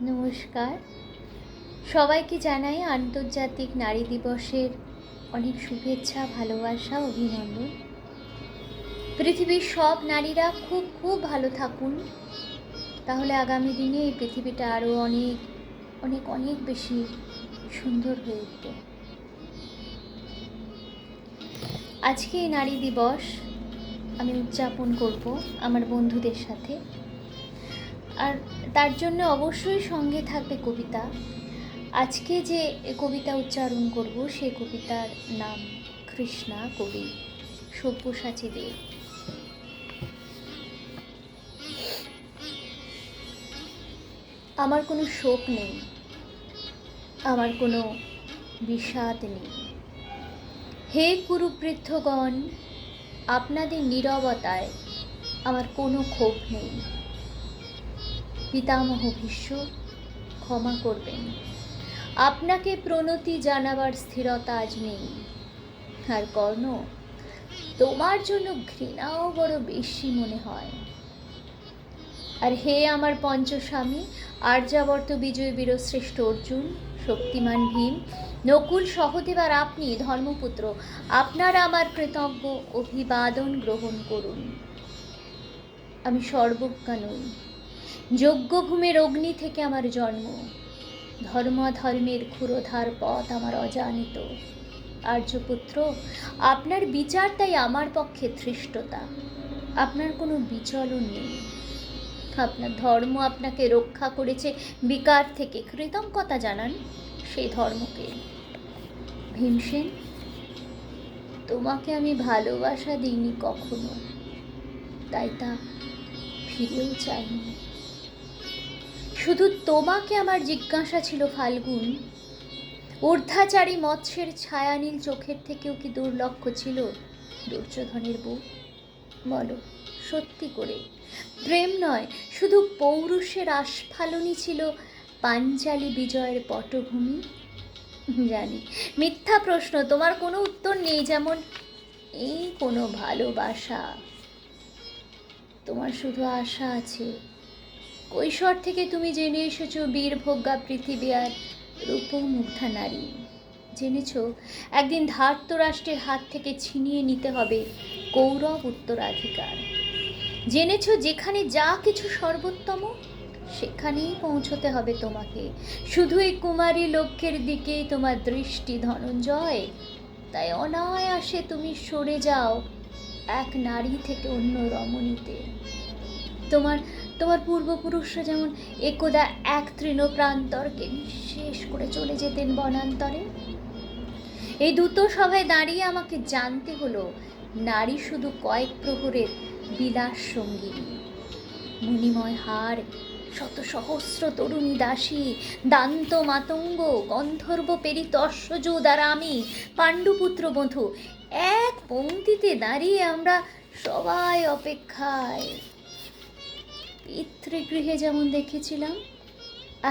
নমস্কার। সবাইকে জানাই আন্তর্জাতিক নারী দিবসের অনেক শুভেচ্ছা, ভালোবাসা, অভিনন্দন। পৃথিবীর সব নারীরা খুব খুব ভালো থাকুন, তাহলে আগামী দিনে এই পৃথিবীটা আরও অনেক অনেক অনেক বেশি সুন্দর হয়ে উঠবে। আজকে এই নারী দিবস আমি উদযাপন করব আমার বন্ধুদের সাথে, আর তার জন্য অবশ্যই সঙ্গে থাকবে কবিতা। আজকে যে কবিতা উচ্চারণ করব সেই কবিতার নাম কৃষ্ণা, কবি সব্যসাচী দে। আমার কোনো শোক নেই, আমার কোনো বিষাদ নেই। হে কুরুবৃদ্ধগণ, আপনাদের নীরবতায় আমার কোনো ক্ষোভ নেই। পিতামহ ভীষ্ম, ক্ষমা করবেন, আপনাকে প্রণতি জানাবার স্থিরতা আজ নেই। আর কর্ণ, তোমার জন্য ঘৃণাও বড় বেশি মনে হয়। আর হে আমার পঞ্চস্বামী, আর্যাবর্ত বিজয় বীরশ্রেষ্ঠ অর্জুন, শক্তিমান ভীম, নকুল, সহদেব আর আপনি ধর্মপুত্র, আপনারা আমার কৃতজ্ঞ অভিবাদন গ্রহণ করুন। আমি সর্বজ্ঞা নই, যজ্ঞভূমের অগ্নি থেকে আমার জন্ম, ধর্মাধর্মের ক্ষুরোধার পথ আমার অজানিত। আর্যপুত্র, আপনার বিচার তাই আমার পক্ষে ধৃষ্টতা। আপনার কোনো বিচলন নেই, আপনার ধর্ম আপনাকে রক্ষা করেছে বিকার থেকে। কৃতজ্ঞতা জানান সেই ধর্মকে। ভীমসেন, তোমাকে আমি ভালোবাসা দিইনি কখনো, তাই তা ফিরেও চাইনি। শুধু তোমাকে আমার জিজ্ঞাসা ছিল ফাল্গুন, ঊর্ধ্বাচারী মৎস্যের ছায়ানীল চোখের থেকেও কি দুর্লক্ষ ছিল দুর্যোধনের বুক? বলো সত্যি করে। প্রেম নয়, শুধু পৌরুষের আস্ফালনই ছিল পাঞ্চালী বিজয়ের পটভূমি? জানি মিথ্যা প্রশ্ন, তোমার কোনো উত্তর নেই, যেমন এই কোনো ভালোবাসা। তোমার শুধু আশা আছে। কৈশোর থেকে তুমি জেনে এসেছো বীরভোগ্যা পৃথিবী আর রূপমুগ্ধা নারী। জেনেছ একদিন ধার্তরাষ্ট্রের হাত থেকে ছিনিয়ে নিতে হবে কৌরব উত্তরাধিকার। জেনেছ যেখানে যা কিছু সর্বোত্তম সেখানেই পৌঁছতে হবে তোমাকে। শুধু এই কুমারী লক্ষ্যের দিকেই তোমার দৃষ্টি ধনঞ্জয়, তাই অনায়াসে তুমি সরে যাও এক নারী থেকে অন্য রমণীতে। তোমার তোমার পূর্বপুরুষরা যেমন একদা এক তৃণপ্রান্তরকে নিঃশেষ করে চলে যেতেন বনান্তরে, এই দ্রুত সভায় দাঁড়িয়ে আমাকে জানতে হলো নারী শুধু কয়েক প্রহরের বিলাস সঙ্গিনী। মণিময় হার, শত সহস্র তরুণী দাসী, দান্ত মাতঙ্গ, গন্ধর্ব পেরিত অশ্বযোধ আর আমি পাণ্ডুপুত্র বধূ, এক পংক্তিতে দাঁড়িয়ে আমরা সবাই অপেক্ষায়। পিতৃগৃহে যেমন দেখেছিলাম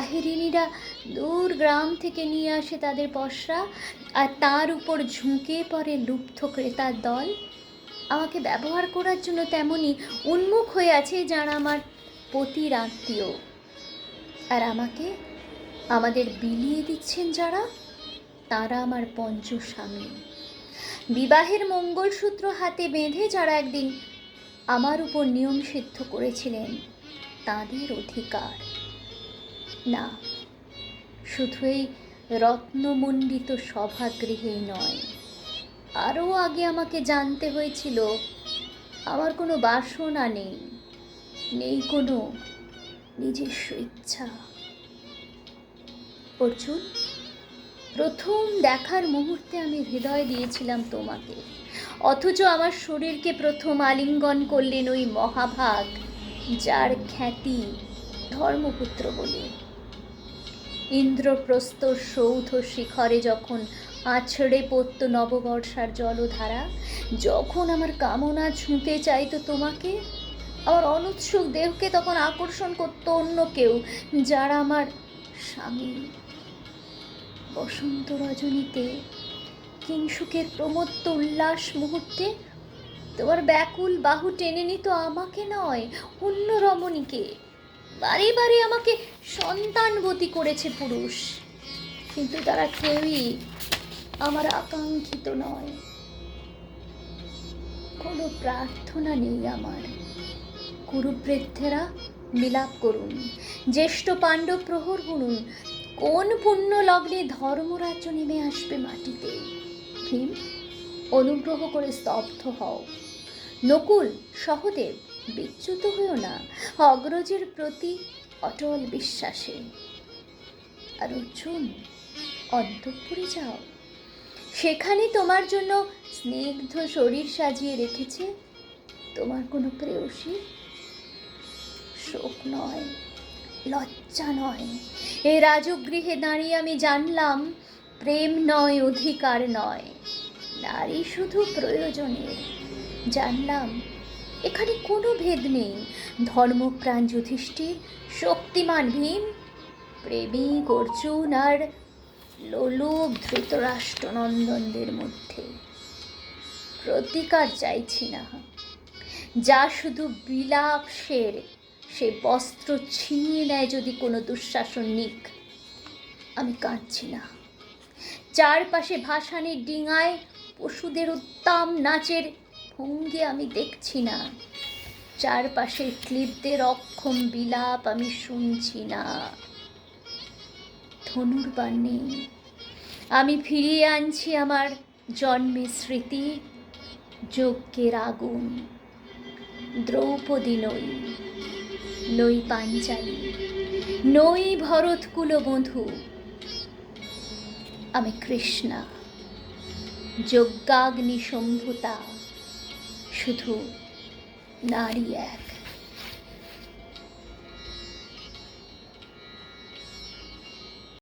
আহিরিনীরা দূর গ্রাম থেকে নিয়ে আসে তাদের পসরা, আর তার উপর ঝুঁকে পড়ে লুব্ধ ক্রেতার দল, আমাকে ব্যবহার করার জন্য তেমনি উন্মুখ হয়ে আছে যারা আমার পতির আত্মীয়। আর আমাকে আমাদের বিলিয়ে দিচ্ছেন যারা, তারা আমার পঞ্চস্বামী। বিবাহের মঙ্গলসূত্র হাতে বেঁধে যারা একদিন আমার উপর নিয়ম সিদ্ধ করেছিলেন, তাদের অধিকার। না, শুধু এই রত্নমণ্ডিত সভাগৃহেই নয়, আরও আগে আমাকে জানতে হয়েছিল আমার কোনো বাসনা নেই, নেই কোনো নিজস্ব ইচ্ছা। অর্জুন, প্রথম দেখার মুহূর্তে আমি হৃদয় দিয়েছিলাম তোমাকে, অথচ আমার শরীরকে প্রথম আলিঙ্গন করলেন ওই মহাভাগ যার খ্যাতি ধর্মপুত্র বলে। ইন্দ্রপ্রস্থ সৌধ শিখরে যখন আছড়ে পড়ত নববর্ষার জলধারা, যখন আমার কামনা ছুঁতে চাইতো তোমাকে, আমার অনুৎসুক দেহকে তখন আকর্ষণ করতো অন্য কেউ, যারা আমার স্বামী। বসন্ত রজনীতে, কিংসুকের প্রমত্ত উল্লাস মুহূর্তে তোমার ব্যাকুল বাহু টেনে নিত আমাকে নয়, অন্য রমণীকে। বারে বারে আমাকে সন্তানবতী করেছে পুরুষ, কিন্তু তারা কেউই আমার আকাঙ্ক্ষিত নয়। কোনো প্রার্থনা নেই আমার। কুরুবৃদ্ধেরা বিলাপ করুন, জ্যেষ্ঠ পাণ্ডব প্রহর গুনুন, কোন পুণ্য লগ্নে ধর্মরাজ্য নেমে আসবে মাটিতে। ভীম, অনুগ্রহ করে স্তব্ধ হও। নকুল, সহদেব, বিচ্যুত হইও না অগ্রজের প্রতি অটল বিশ্বাসে। আর অর্জুন, অন্তঃপুরে যাও, সেখানে তোমার জন্য স্নিগ্ধ শরীর সাজিয়ে রেখেছে তোমার কোনো প্রেয়সী। শোক নয়, লজ্জা নয়, এ রাজগৃহে দাঁড়িয়ে আমি জানলাম প্রেম নয়, অধিকার নয়, নারী শুধু প্রয়োজনের। জানলাম এখানে কোনো ভেদ নেই, ধর্মপ্রাণ যুধিষ্ঠির, শক্তিমান ভীম, প্রেমিক অর্জুন আর লোলুপ ধৃতরাষ্ট্রনন্দনদের মধ্যে। প্রতিকার চাইছি না, যা শুধু বিলাপের, সে বস্ত্র ছিনিয়ে নেয় যদি কোনো দুঃশাসন নিক। আমি কাঁদছি না, চারপাশে ভাসানের ডিঙায় পশুদের উত্তাম নাচের ভঙ্গি আমি দেখছি না, চারপাশের ক্লিবদের অক্ষম বিলাপ আমি শুনছি না। ধনুর্বাণে আমি ফিরিয়ে আনছি আমার জন্মের স্মৃতি, যজ্ঞের আগুন। দ্রৌপদী নই, নই পাঞ্চালী, নই ভরত কুলবধূ, আমি কৃষ্ণা, যজ্ঞাগ্নি সম্ভুতা, শুধু নারী এক।